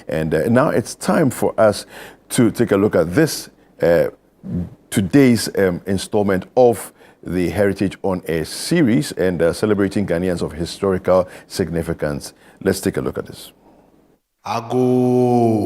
And now it's time for us to take a look at this today's installment of the Heritage on Air series and celebrating Ghanaians of historical significance. Let's take a look at this. Ago.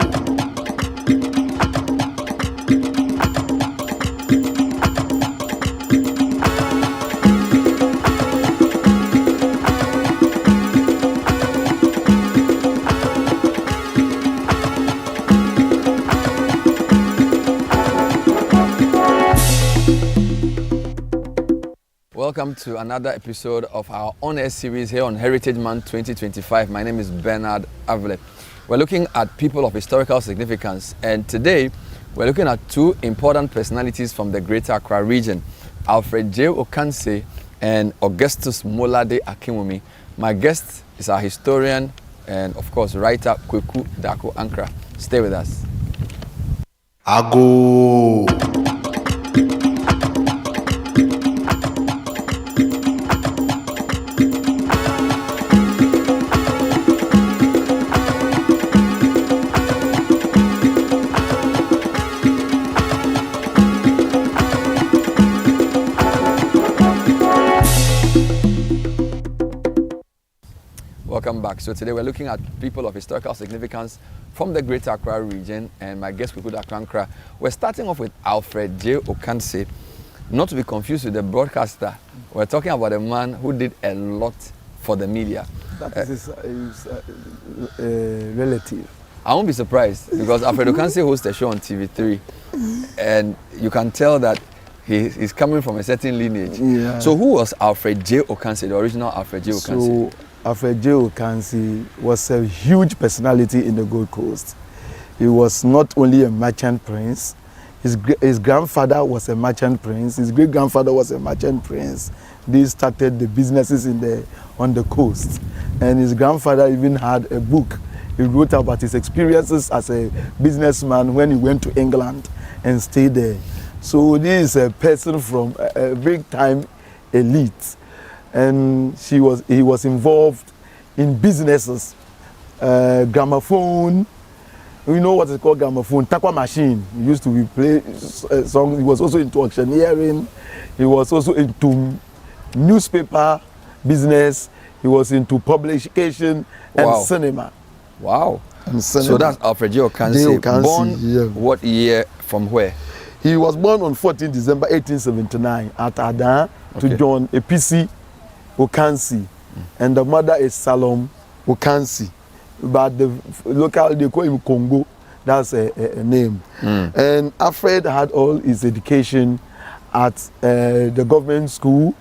Welcome to another episode of our on-air series here on Heritage Month 2025. My name is Alfred. We're looking at people of historical significance, and today we're looking at two important personalities from the Greater Accra region, Alfred J. Ocansey and Augustus Akiwumi. My guest is our historian and, of course, writer Kweku Dako Ankra. Stay with us. Ago. Welcome back. So today we're looking at people of historical significance from the Greater Accra region, and my guest Kweku Dako Ankra. We're starting off with Alfred J. Ocansey. Not to be confused with the broadcaster. We're talking about a man who did a lot for the media. That is his relative. I won't be surprised because Alfred Ocansey hosts a show on TV3, and you can tell that he's coming from a certain lineage. Yeah. So who was Alfred J. Ocansey, the original Alfred J. Ocansey? So Alfred J. Ocansey was a huge personality in the Gold Coast. He was not only a merchant prince, his grandfather was a merchant prince, his great-grandfather was a merchant prince. They started the businesses on the coast. And his grandfather even had a book. He wrote about his experiences as a businessman when he went to England and stayed there. So this is a person from a big-time elite. And he was involved in businesses, gramophone. You know what is called gramophone? Takwa machine. He used to play songs. He was also into auctioneering. He was also into newspaper business. He was into publication and cinema. Wow. And cinema. So that's Alfred J. Ocansey. Born what year, from where? He was born on 14 December 1879 at Adan to John APC Ocansey, and the mother is Salom Ocansey, but the local they call him Congo. That's a name. And Alfred had all his education at the government school,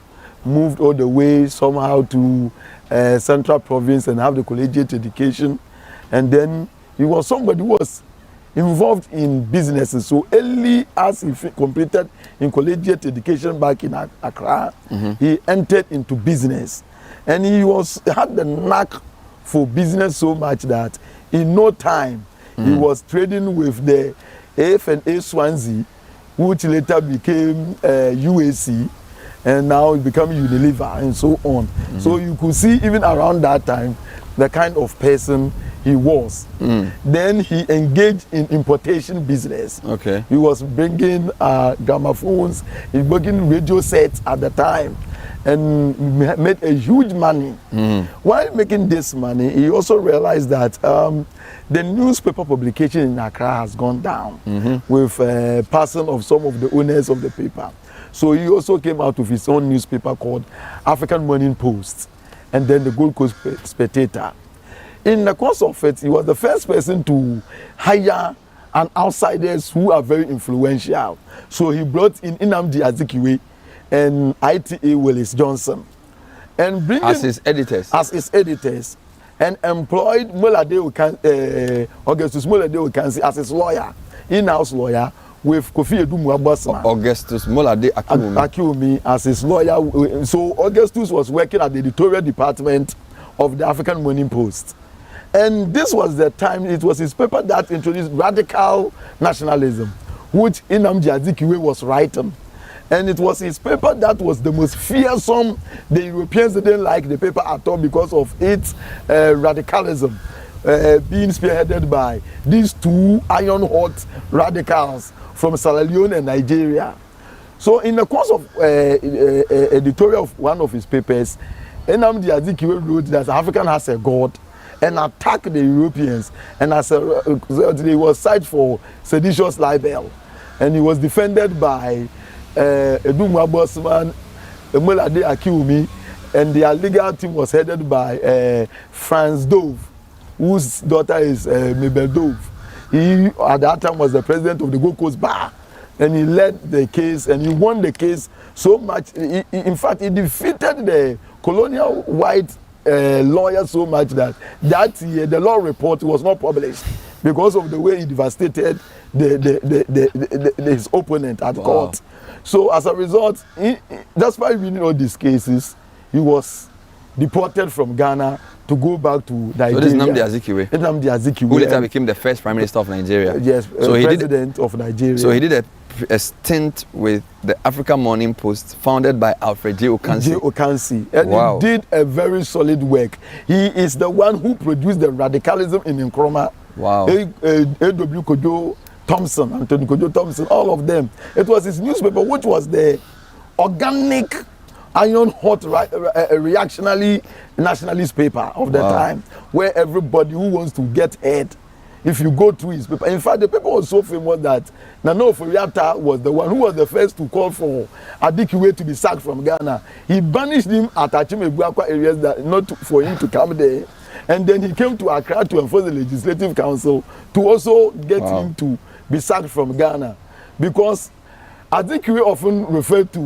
moved all the way somehow to Central Province and have the collegiate education, and then he was somebody who was involved in businesses. So early as he completed in collegiate education back in Accra, he entered into business, and he had the knack for business so much that in no time he was trading with the AF&A Swansea, which later became UAC, and now it became Unilever and so on. So you could see even around that time the kind of person he was. Then he engaged in importation business. He was bringing gramophones, he was bringing radio sets at the time, and made a huge money. While making this money, he also realized that the newspaper publication in Accra has gone down with passing of some of the owners of the paper. So he also came out with his own newspaper called African Morning Post, and then the Gold Coast Spectator. In the course of it, he was the first person to hire an outsiders who are very influential. So he brought in Nnamdi Azikiwe and ITA Willis Johnson, and bring as his editors, and employed Augustus Ocansey as his lawyer, in-house lawyer, with Kofi Edumu Abasma. Augustus Akiwumi as his lawyer. So Augustus was working at the editorial department of the African Morning Post. And this was the time, it was his paper that introduced radical nationalism, which Nnamdi Azikiwe was writing. And it was his paper that was the most fearsome. The Europeans didn't like the paper at all because of its radicalism. being spearheaded by these two iron-hot radicals from Sierra Leone and Nigeria. So in the course of editorial of one of his papers, Nnamdi Azikiwe wrote that African has a god and attacked the Europeans, and as a result, he was cited for seditious libel, and he was defended by Edumwa Bosman, Emolade Akiwumi, and their legal team was headed by Franz Dove, whose daughter is Mabel Dove. He at that time was the president of the Gold Coast Bar, and he led the case and he won the case so much. In fact, he defeated the colonial white lawyer so much that year the law report was not published because of the way he devastated his opponent at court. So as a result, despite winning all these cases, he was deported from Ghana to go back to Nigeria. So this is Nnamdi Azikiwe. Nnamdi Azikiwe, who later became the first prime minister of Nigeria. Yes, so president of Nigeria. So he did a stint with the African Morning Post, founded by Alfred J. Ocansey. And he did a very solid work. He is the one who produced the radicalism in Nkrumah. Wow. A.W. Kojo Thompson, Anthony Kojo Thompson, all of them. It was his newspaper, which was the organic, iron-hot, reactionary nationalist paper of the time, where everybody who wants to get ahead, if you go through his paper. In fact, the paper was so famous that Nana Oforiatta was the one who was the first to call for Adikiwe to be sacked from Ghana. He banished him at Achimegbuakwa areas that not for him to come there. And then he came to Accra to enforce the Legislative Council to also get him to be sacked from Ghana. Because Adikiwe often referred to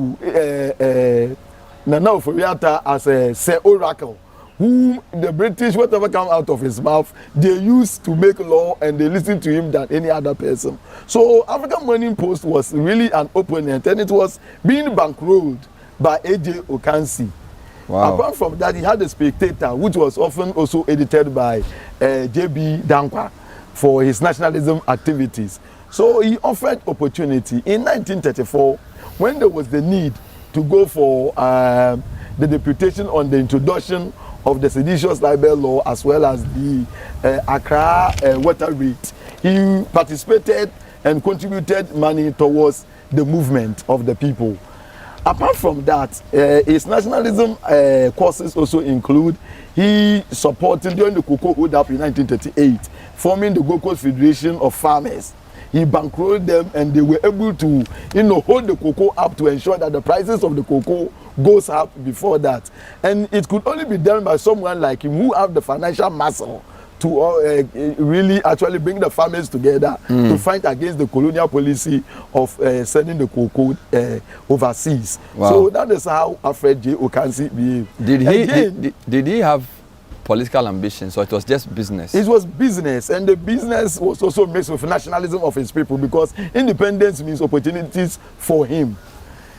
Nana Oforiatta as a Sir Oracle, whom the British, whatever come out of his mouth, they used to make law and they listen to him than any other person. So African Morning Post was really an opponent, and it was being bankrolled by A.J. Ocansey. Wow. Apart from that, he had a Spectator, which was often also edited by J.B. Dankwa for his nationalism activities. So he offered opportunity. In 1934, when there was the need to go for the deputation on the introduction of the seditious libel law as well as the Accra water rate, he participated and contributed money towards the movement of the people. Apart from that, his nationalism courses also include he supported during the cocoa hold up in 1938, forming the Gold Coast Federation of Farmers. He bankrolled them and they were able to, hold the cocoa up to ensure that the prices of the cocoa goes up before that. And it could only be done by someone like him who have the financial muscle to really actually bring the farmers together to fight against the colonial policy of sending the cocoa overseas. Wow. So that is how Alfred J. Ocansey behaved. Did he have political ambitions, or it was just business? It was business, and the business was also mixed with nationalism of his people, because independence means opportunities for him.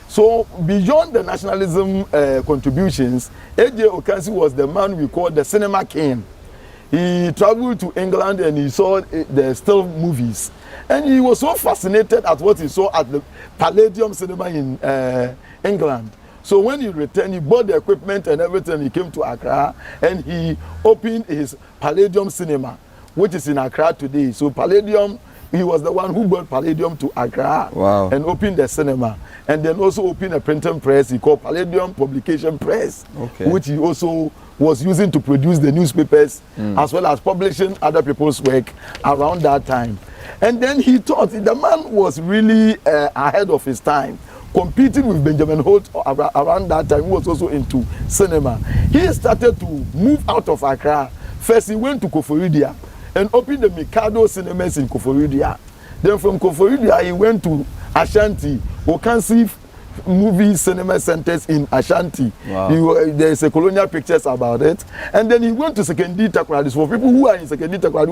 So beyond the nationalism contributions, A.J. Ocansey was the man we call the cinema king. He traveled to England and he saw the still movies, and he was so fascinated at what he saw at the Palladium Cinema in England. So when he returned, he bought the equipment and everything. He came to Accra and he opened his Palladium Cinema, which is in Accra today. So Palladium, he was the one who brought Palladium to Accra and opened the cinema. And then also opened a printing press he called Palladium Publication Press, which he also was using to produce the newspapers as well as publishing other people's work around that time. And then he thought the man was really ahead of his time, competing with Benjamin Holt around that time, who was also into cinema. He started to move out of Accra. First, he went to Koforidia and opened the Mikado Cinemas in Koforidia. Then from Koforidia, he went to Ashanti, Ocansey movie cinema centers in Ashanti. There is a colonial pictures about it. And then he went to Sekendi Takoradi. For people who are in Sekendi Takoradi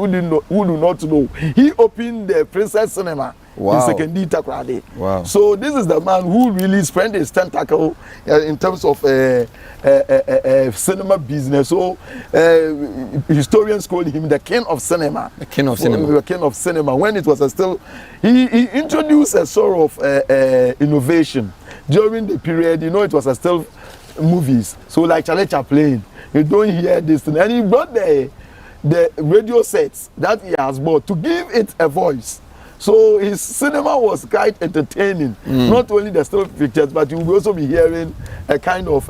who do not know, he opened the Princess Cinema in Sekendi Takoradi. So this is the man who really spread his tentacle in terms of cinema business. So historians call him the king of cinema. The king of cinema. The king of cinema. When it was still, he introduced a sort of innovation. During the period, it was a still movies. So like Charlie Chaplin, you don't hear this thing. And he brought the the radio sets that he has bought to give it a voice. So his cinema was quite entertaining. Not only the still pictures, but you will also be hearing a kind of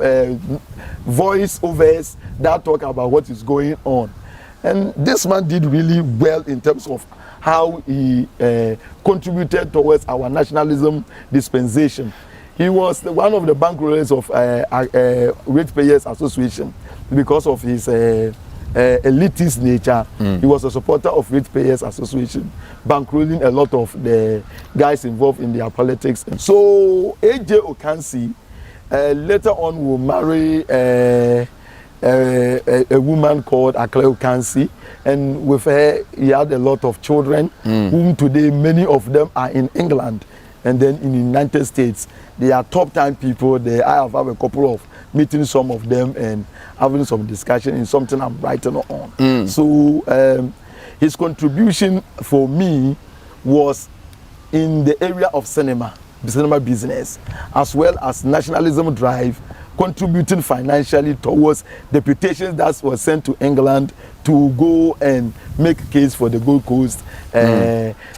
voice-overs that talk about what is going on. And this man did really well in terms of how he contributed towards our nationalism dispensation. He was one of the bankrollers of Ratepayers Association because of his elitist nature. He was a supporter of Ratepayers Association, bankrolling a lot of the guys involved in their politics. So A.J. Ocansey later on will marry a woman called Ocansey, and with her he had a lot of children, whom today many of them are in England and then in the United States. They are top time people. I have a couple of meeting some of them and having some discussion in something I'm writing on. So his contribution for me was in the area of cinema business, as well as nationalism drive, contributing financially towards deputations that were sent to England to go and make a case for the Gold Coast.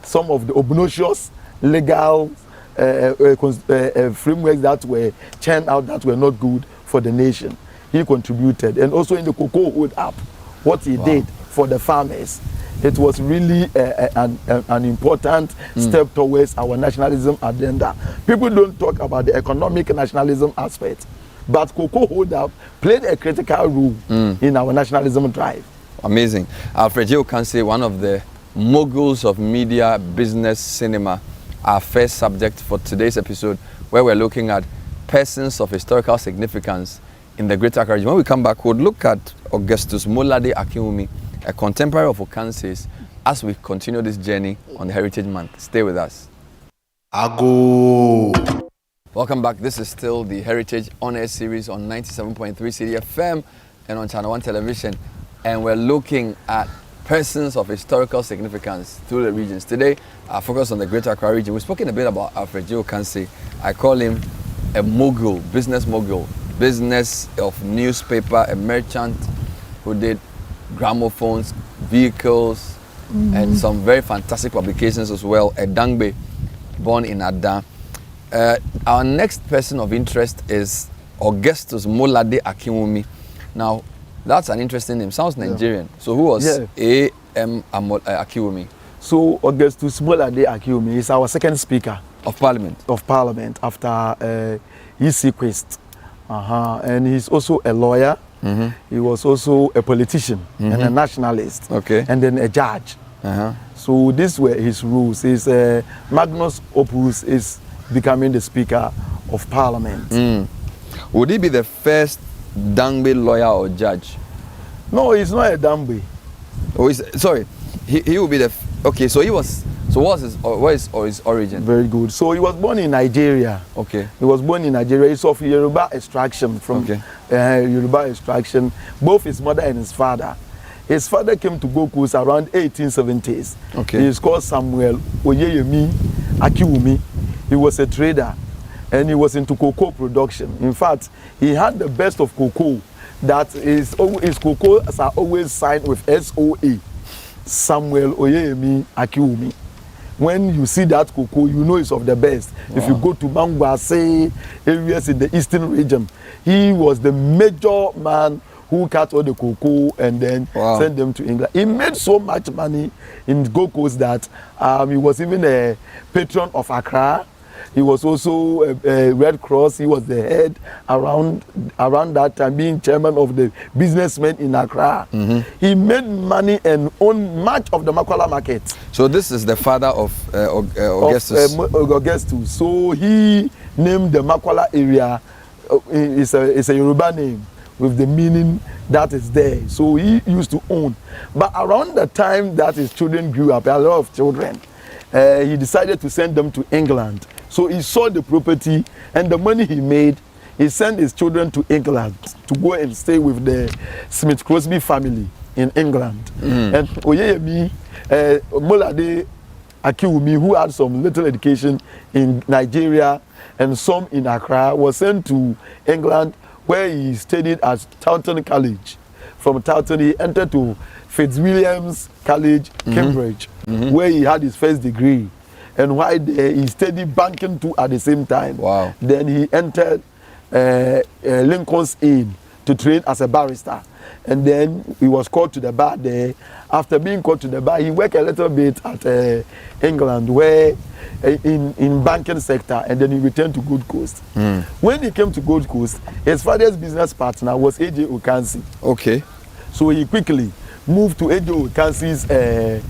Some of the obnoxious legal frameworks that were churned out that were not good for the nation. He contributed. And also in the Cocoa Hood app, what he did for the farmers, it was really an important step towards our nationalism agenda. People don't talk about the economic nationalism aspect, but Cocoa Hood app played a critical role in our nationalism drive. Amazing. Alfred J. Ocansey, one of the moguls of media, business, cinema, our first subject for today's episode, where we're looking at persons of historical significance in the Greater Accra region. When we come back, we'll look at Augustus Molade Akiwumi, a contemporary of Ocansey's, as we continue this journey on the Heritage Month. Stay with us. Ago. Welcome back. This is still the Heritage On Air series on 97.3 CDFM and on ChannelOne television. And we're looking at persons of historical significance through the regions. Today, our focus on the Greater Accra region. We've spoken a bit about Alfred J. Ocansey. I call him a mogul, business of newspaper, a merchant who did gramophones, vehicles, and some very fantastic publications as well. A Dangbe, born in Ada. Our next person of interest is Augustus Molade Akiwumi. Now, that's an interesting name. Sounds Nigerian. So who was A.M. Akiwumi? So Augustus Molade Akiwumi is our second speaker of Parliament. After his sequest. And he's also a lawyer. He was also a politician and a nationalist. And then a judge. So these were his rules. His Magnus Opus is becoming the Speaker of Parliament. Would he be the first Dangbe lawyer or judge? No, he's not a Dangbe. Oh, sorry, he will be the. Okay, so he was. So what is his origin? Very good. So he was born in Nigeria. Okay. He was born in Nigeria. He's of Yoruba extraction, from Yoruba extraction. Both his mother and his father. His father came to Gold Coast around 1870s. Okay. He is called Samuel Oyeyemi Akiwumi. He was a trader, and he was into cocoa production. In fact, he had the best of cocoa. That is, his cocoa are always signed with SOA, Samuel Oyeyemi Akiwumi. When you see that cocoa, you know it's of the best. If you go to Mangwase areas in the eastern region, he was the major man who cut all the cocoa and then sent them to England. He made so much money in Gold Coast that he was even a patron of Accra. He was also a Red Cross. He was the head around that time, being chairman of the businessmen in Accra. He made money and owned much of the Makwala market. So this is the father of Augustus. Augustus. So he named the Makwala area. It's a Yoruba name with the meaning that is there. So he used to own. But around the time that his children grew up, a lot of children, he decided to send them to England. So he sold the property, and the money he made, he sent his children to England to go and stay with the Smith Crosby family in England. And Oyeyemi Molade Akiwumi, who had some little education in Nigeria and some in Accra, was sent to England, where he studied at Taunton College. From Taunton, he entered to Fitzwilliam's College, Cambridge, where he had his first degree. And while there, he studied banking too at the same time. Wow. Then he entered Lincoln's Inn to train as a barrister. And then he was called to the bar there. After being called to the bar, he worked a little bit at England, where in banking sector, and then he returned to Gold Coast. When he came to Gold Coast, his father's business partner was A.J. Ocansey. Okay. So he quickly moved to A.J. Ocansey's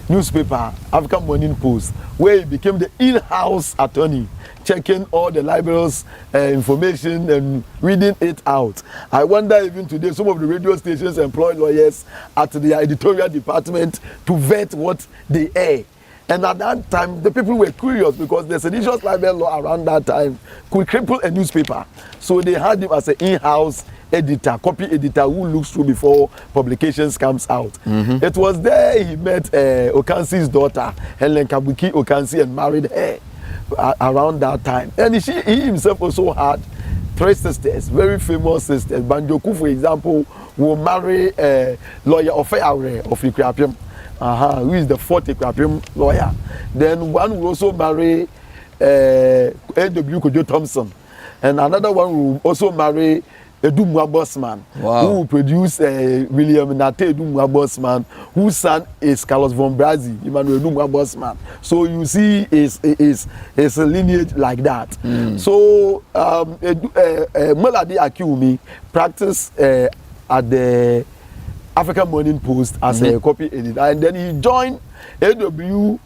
newspaper, African Morning Post, where he became the in-house attorney, checking all the library's information and reading it out. I wonder even today some of the radio stations employ lawyers at their editorial department to vet what they air. And at that time, the people were curious because the seditious libel law around that time could cripple a newspaper. So they had him as an in-house editor, copy editor who looks through before publications comes out. It was there he met Ocansey's daughter, Helen Kabuki Ocansey, and married her around that time. And he himself also had 3 sisters, very famous sisters. Banjoku, for example, will marry lawyer Ofeare of Ikriapium, who is the 4th Ikriapium lawyer. Then one will also marry A.W. Kojo Thompson. And another one will also marry Edumwa Bosman, wow, who will produce William Nate Edumwa Bosman, whose son is Carlos von Brazi, Emmanuel Edumwa Bosman. So you see, it's a lineage like that. So Melody Akiwumi practiced at the African Morning Post as a copy editor, and then he joined A.W.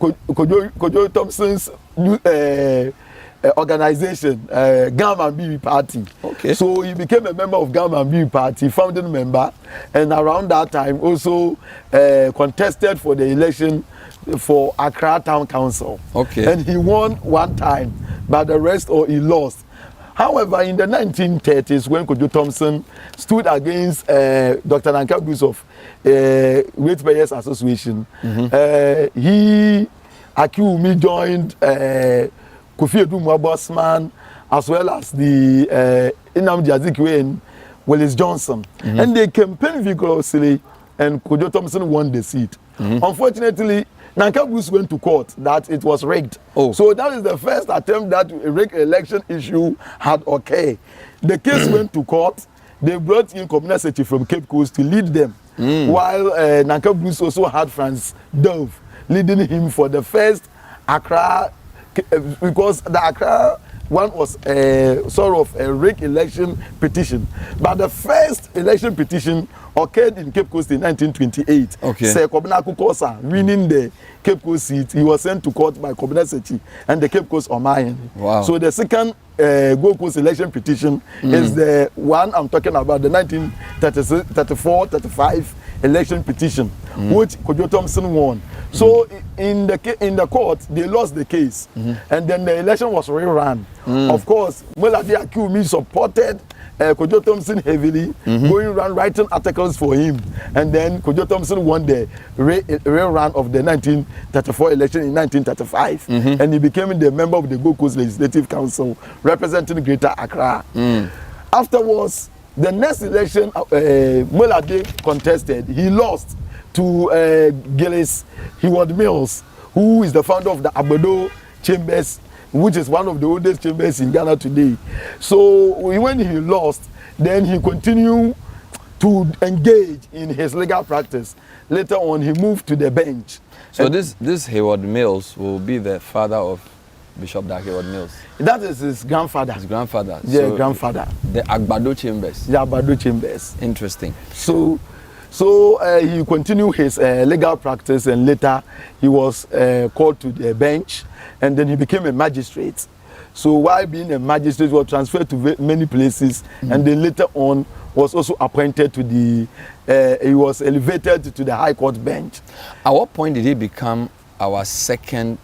Kojo Thompson's organization, Gamma B Party. Okay. So he became a member of Gamma B Party, founding member, and around that time also contested for the election for Accra Town Council. Okay. And he won one time, but the rest he lost. However, in the 1930s, when Kojo Thompson stood against Dr. Nanka Bruce of Ratepayers Association, Akiwumi joined Kofi Edumwa Bosman, as well as the Nnamdi Azikiwe and Willis Johnson. And they campaigned vigorously, and Kojo Thompson won the seat. Unfortunately, Nanka Bruce went to court that it was rigged. So that is the first attempt that a rigged election issue had occurred. The case went to court. They brought in Community from Cape Coast to lead them, while Nanka Bruce also had Franz Dove leading him for the first Accra, because the Accra one was sort of a rigged election petition. But the first election petition occurred in Cape Coast in 1928. Okay. Sir Kobina Kukosa winning the Cape Coast seat, he was sent to court by Kobina Sechi and the Cape Coast Omayan. Wow. So the second Gold Coast election petition is the one I'm talking about, the 1934-35 election petition, which Kojo Thompson won. So in the court, they lost the case, and then the election was rerun. Of course, Melody Akiwumi supported Kojo Thompson heavily, going around writing articles for him, and then Kojo Thompson won the rerun of the 1934 election in 1935, and he became the member of the Gold Coast Legislative Council representing Greater Accra. Afterwards, the next election Melody contested, he lost to Gillis Heward Mills, who is the founder of the Abado Chambers, which is one of the oldest chambers in Ghana today. So when he lost, then he continued to engage in his legal practice. Later on, he moved to the bench. So this Hayward Mills will be the father of Bishop Dag Hayward Mills? That is his grandfather. His grandfather? Yeah, so grandfather. The Agbado Chambers? The Agbado Chambers. Interesting. So he continued his legal practice, and later he was called to the bench, and then he became a magistrate. So while being a magistrate, he was transferred to many places, and then later on was also appointed to the, he was elevated to the High Court bench. At what point did he become our second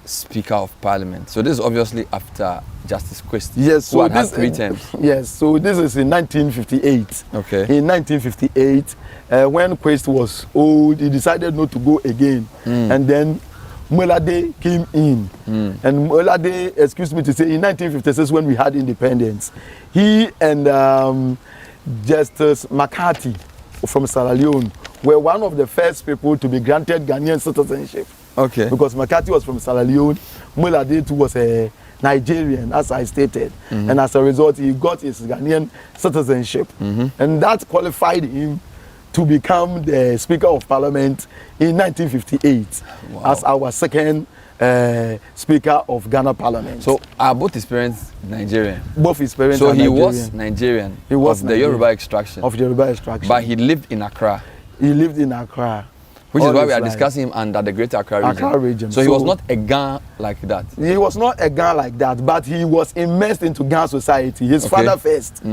Speaker of Parliament? So this is obviously after Justice Quest, yes, so who had 3 terms. Yes, so this is in 1958. Okay. In 1958, when Quest was old, he decided not to go again. And then Molade came in. And Molade, excuse me to say, in 1956, when we had independence, he and Justice McCarthy from Sierra Leone, were one of the first people to be granted Ghanaian citizenship. Okay. Because McCarthy was from Sierra Leone, Molade too was a Nigerian, as I stated. And as a result, he got his Ghanaian citizenship. And that qualified him to become the Speaker of Parliament in 1958 as our second Speaker of Ghana Parliament. So are both his parents Nigerian? Both his parents so are he Nigerian. was Nigerian. He was of the Yoruba extraction. Of Yoruba extraction. But he lived in Accra. He lived in Accra. Which is why we are discussing him under the Greater Accra region. So he was not a Gan like that. He was not a Gan like that, but he was immersed into Gan society. His father first.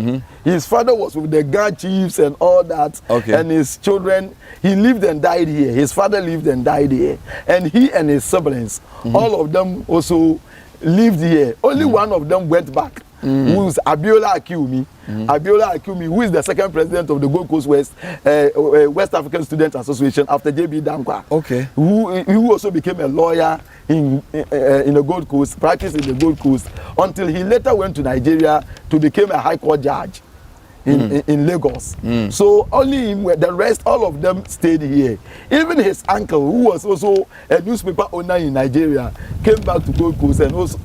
His father was with the Gan chiefs and all that. And his children, he lived and died here. His father lived and died here. And he and his siblings, all of them also lived here. Only one of them went back. Who is Abiola Akiwumi. Abiola Akiwumi, who is the second president of the Gold Coast West African Student Association after J.B. Dankwa. Who also became a lawyer in the Gold Coast, practiced in the Gold Coast, until he later went to Nigeria to become a High Court judge in Lagos. So only him, the rest, all of them stayed here. Even his uncle, who was also a newspaper owner in Nigeria, came back to Gold Coast and was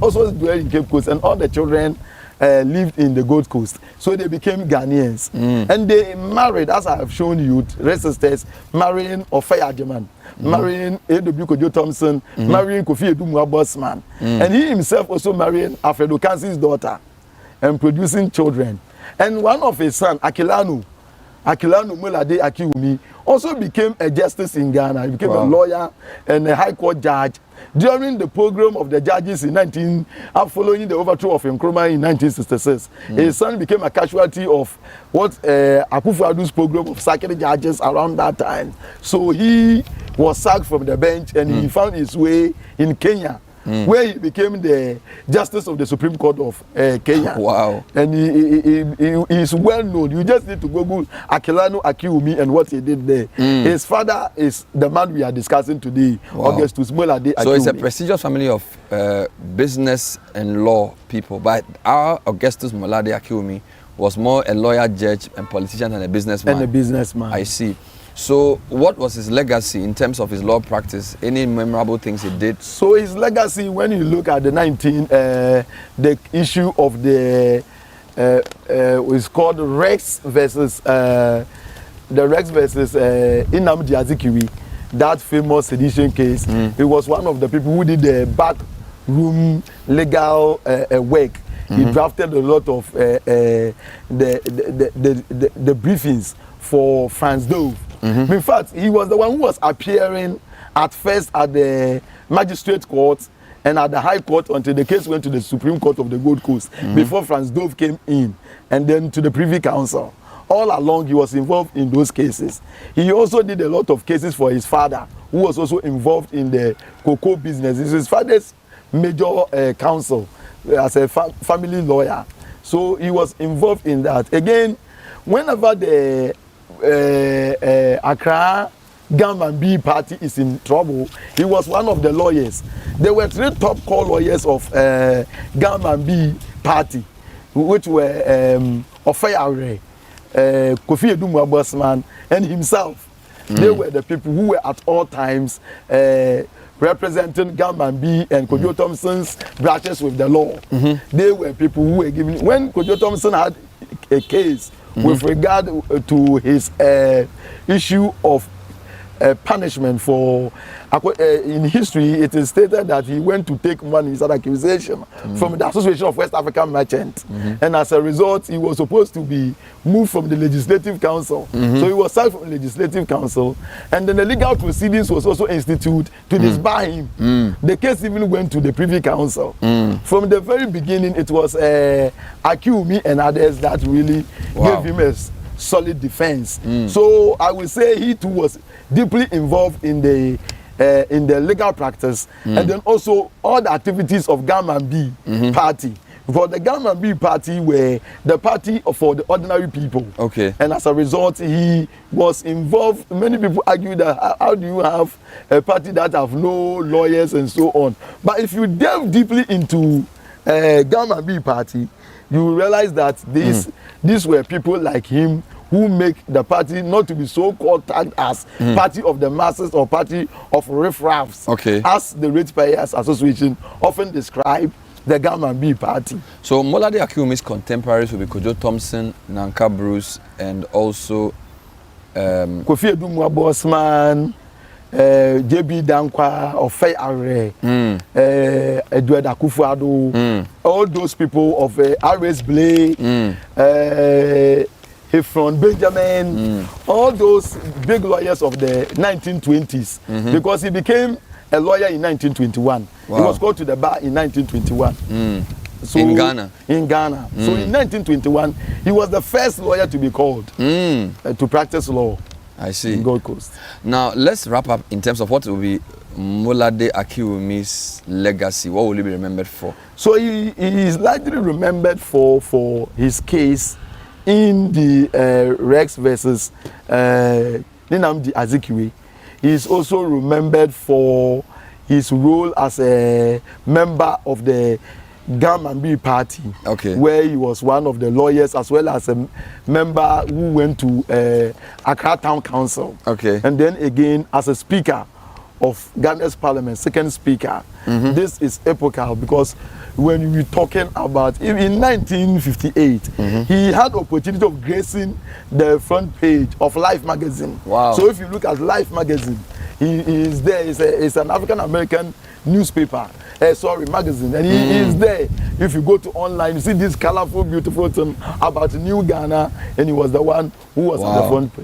also dwelling in Cape Coast, and all the children lived in the Gold Coast. So they became Ghanaians. And they married, as I have shown you, sisters, marrying Ofeya Agyemang, marrying A.W. Kojo Thompson, marrying Kofi Edumwa Bosman. And he himself also marrying Alfred Ocansey's daughter and producing children. And one of his sons, Akilanu Molade Akiwumi, also became a justice in Ghana. He became a lawyer and a high court judge. During the program of the judges following the overthrow of Nkrumah in 1966, his son became a casualty of what Akufo-Addo's program of sacking judges around that time. So he was sacked from the bench and he found his way in Kenya, where he became the Justice of the Supreme Court of Kenya. Wow. And he is well known. You just need to Google Akilanu Akiwumi and what he did there. His father is the man we are discussing today, Augustus Molade Akiwumi. So it's a prestigious family of business and law people. But our Augustus Molade Akiwumi was more a lawyer, judge, and politician than a businessman. And a businessman. I see. So what was his legacy in terms of his law practice? Any memorable things he did? So his legacy, when you look at the issue of the it's called Rex versus Nnamdi Azikiwe, that famous sedition case. He was one of the people who did the backroom legal work. He drafted a lot of the briefings for Franz Dove. In fact, he was the one who was appearing at first at the magistrate court and at the high court until the case went to the Supreme Court of the Gold Coast before Franz Dove came in, and then to the Privy Council. All along, he was involved in those cases. He also did a lot of cases for his father, who was also involved in the cocoa business. This is his father's major counsel as a family lawyer. So he was involved in that. Again, whenever the Accra Gamambi party is in trouble, he was one of the lawyers. There were three top core lawyers of Gamambi party, which were Ofeya, Kofi Edumwa Bosman, and himself. They were the people who were at all times representing Gamambi and Kojo Thompson's brushes with the law. They were people who were giving. When Kojo Thompson had a case with regard to his issue of punishment for in history, it is stated that he went to take money without accusation from the Association of West African Merchants, and as a result, he was supposed to be moved from the Legislative Council. So he was sacked from the Legislative Council, and then the legal proceedings was also instituted to disbar him. The case even went to the Privy Council. From the very beginning, it was Akiwumi and others that really gave him a solid defense. So I will say he too was deeply involved in the legal practice, and then also all the activities of Gamambi party. For the Gamambi party were the party for the ordinary people. And as a result, he was involved. Many people argue that how do you have a party that have no lawyers and so on? But if you delve deeply into Gamambi party, you will realize that these were people like him who make the party not to be so-called tagged as party of the masses or party of riffraffs, as the Ratepayers Association often describe the Gamambi party. So Molade Akiwumi's contemporaries will be Kojo Thompson, Nanka Bruce, and also Kofi Edumwa Bosman, JB Dankwa, Ofei Are, Edward Akufo-Addo, all those people of R.S. Blay, Efron Benjamin, all those big lawyers of the 1920s, because he became a lawyer in 1921. Wow. He was called to the bar in 1921. So, in Ghana? In Ghana. So in 1921, he was the first lawyer to be called to practice law. I see. In Gold Coast. Now, let's wrap up in terms of what will be Molade Akiwumi's legacy. What will he be remembered for? So he is likely remembered for his case in the Rex versus Nnamdi Azikiwe. He is also remembered for his role as a member of the Gamambi party, where he was one of the lawyers as well as a member who went to Accra Town Council. And then again as a speaker of Ghana's parliament, second speaker. This is epochal because when we're talking about in 1958, he had the opportunity of gracing the front page of Life magazine. Wow. So if you look at Life magazine, he is there. It's an African American newspaper, magazine, and he is there. If you go to online, you see this colorful, beautiful thing about New Ghana, and he was the one who was on the front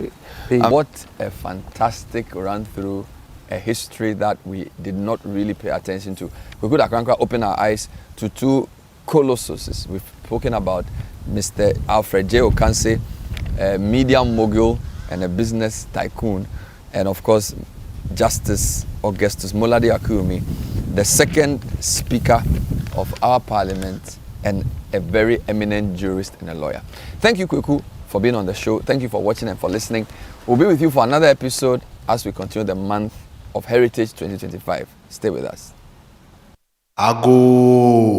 page. What a fantastic run through a history that we did not really pay attention to. We could open our eyes to two colossuses. We've spoken about Mr. Alfred J. Ocansey, a media mogul and a business tycoon, and of course, Justice Augustus Molade Akiwumi, the second speaker of our parliament and a very eminent jurist and a lawyer. Thank you, Kweku, for being on the show. Thank you for watching and for listening. We'll be with you for another episode as we continue the month of Heritage 2025. Stay with us. Ago.